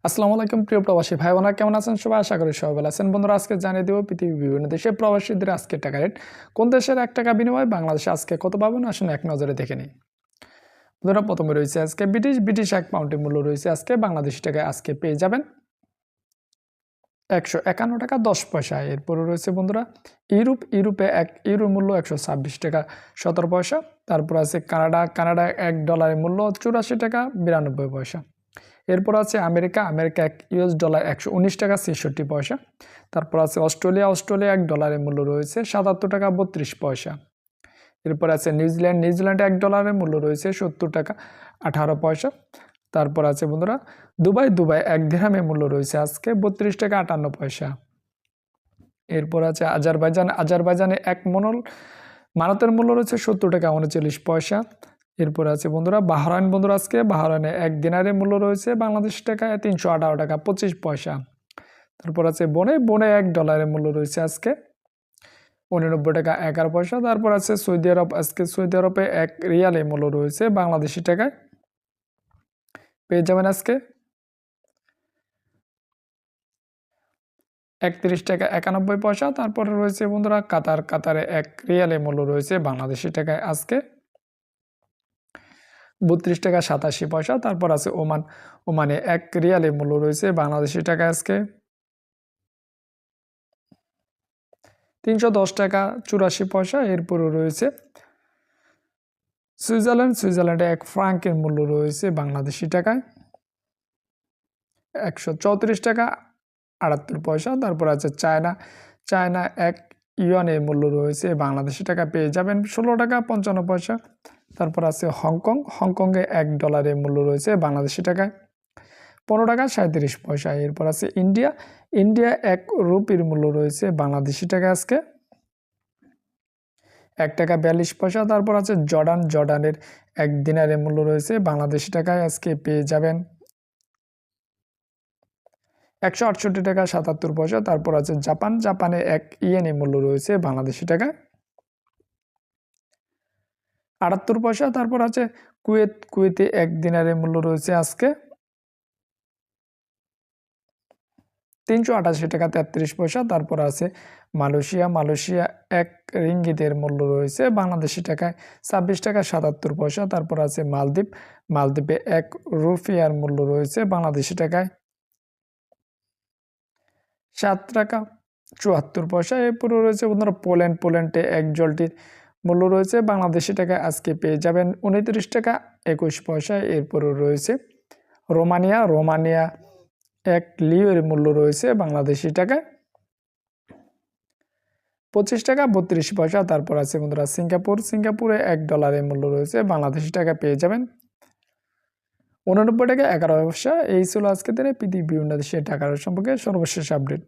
আসসালামু আলাইকুম প্রিয় প্রবাসী ভাই বোনেরা, কেমন আছেন সবাই? আশা করি সবাই ভালো আছেন। বন্ধুরা, আজকে জানিয়ে দেব পৃথিবীর বিভিন্ন দেশে প্রবাসীদের আজকে টাকা রেট। কোন দেশের ১ টাকা বিনিময়ে বাংলাদেশে আজকে কত পাবেন আসুন এক নজরে দেখে নিই। বন্ধুরা, প্রথমে রয়েছে আজকে ব্রিটিশ ১ পাউন্ডের মূল্য রয়েছে আজকে বাংলাদেশি টাকায় আজকে পেয়ে যাবেন ১৫১ টাকা ১০ পয়সা। এরপরে রয়েছে বন্ধুরা ইউরোপে ১ ইউরোর মূল্য ১২৬ টাকা ১৭ পয়সা। তারপর আছে কানাডা ১ ডলারের মূল্য ৮৪ টাকা ৯২ পয়সা। এরপর আছে আমেরিকা ১ ইউএস ডলার ১১৯ টাকা ৬৬ পয়সা। তারপর আছে অস্ট্রেলিয়া ১ ডলারের মূল্য রয়েছে ৭৭ টাকা ৩২ পয়সা। এরপর আছে নিউজিল্যান্ড ১ ডলারের মূল্য রয়েছে ৭০ টাকা ১৮ পয়সা। তারপর আছে বন্ধুরা দুবাই ১ দিরহামের মূল্য রয়েছে আজকে ৩২ টাকা ৫৮ পয়সা। এরপর আছে আজারবাইজানে ১ মানতের মূল্য রয়েছে ৭০ টাকা ৩৯ পয়সা। এরপর আছে বন্ধুরা বাহরাইন আজকে বাহরাইনে ১ দিনারের মূল্য রয়েছে বাংলাদেশ টাকায় ৩১৮ টাকা ২৫ পয়সা। তারপর আছে বনে ১ ডলারের মূল্য রয়েছে আজকে ৮৯ টাকা ১১ পয়সা। তারপর আছে সৌদি আরব আজকে সৌদি আরবে ১ রিয়ালের মূল্য রয়েছে বাংলাদেশি টাকায় পেয়ে যাবেন আজকে ৩১ টাকা ৯১ পয়সা। তারপরে রয়েছে বন্ধুরা কাতারে ১ রিয়ালের মূল্য রয়েছে বাংলাদেশি টাকায় আজকে ৩২ টাকা ৮৭ পয়সা। তারপর আছে ওমানে ১ রিয়ালের মূল্য রয়েছে বাংলাদেশি টাকায় আজকে ৩১০ টাকা ৮৪ পয়সা। এরপরে রয়েছে সুইজারল্যান্ডে ১ ফ্রাঙ্কের মূল্য রয়েছে বাংলাদেশি টাকায় ১৩৪ টাকা ৭৮ পয়সা। তারপর আছে চায়না ১ ইউয়ানের মূল্য রয়েছে বাংলাদেশি টাকা পেয়ে যাবেন ১৬ টাকা ৫৫ পয়সা। তারপর আছে হংকংয়ে ১ ডলারের মূল্য রয়েছে বাংলাদেশি টাকায় ১৫ টাকা ৩৭ পয়সা। এরপর আছে ইন্ডিয়া ১ রুপির মূল্য রয়েছে বাংলাদেশি টাকায় আজকে ১ টাকা ৪২ পয়সা। তারপর আছে জর্ডানের ১ দিনারের মূল্য রয়েছে বাংলাদেশি টাকায় আজকে পেয়ে যাবেন ১৬৮ টাকা ৭৭ পয়সা। তারপর আছে জাপানে ১ ইয়েনের মূল্য রয়েছে বাংলাদেশি টাকায় ৭৮ পয়সা। তারপর আছে কুয়েতে ১ দিনারের মূল্য রয়েছে আজকে ৩৮৮ টাকা ৩৩ পয়সা। তারপর আছে মালয়েশিয়া ১ রিঙ্গিতের মূল্য রয়েছে বাংলাদেশি টাকায় ২৬ টাকা ৭৭ পয়সা। তারপর আছে মালদ্বীপে ১ রুপিয়ার মূল্য রয়েছে বাংলাদেশি টাকায় ৭ টাকা ৭৪ পয়সা। এরপরে রয়েছে বন্ধুরা পোল্যান্ডে ১ জলটির মূল্য রয়েছে বাংলাদেশি টাকায় আজকে পেয়ে যাবেন ২৯ টাকা ২১ পয়সা। এরপরে রয়েছে রোমানিয়া ১ লিওর মূল্য রয়েছে বাংলাদেশি টাকায় ২৫ টাকা ৩২ পয়সা। তারপর আছে বন্ধুরা সিঙ্গাপুরে ১ ডলারের মূল্য রয়েছে বাংলাদেশি টাকা পেয়ে যাবেন ৮৯ টাকা ১১ পয়সা। এই ছিল আজকে দিনে পৃথিবীর বিভিন্ন দেশের টাকার সম্পর্কে সর্বশেষ আপডেট।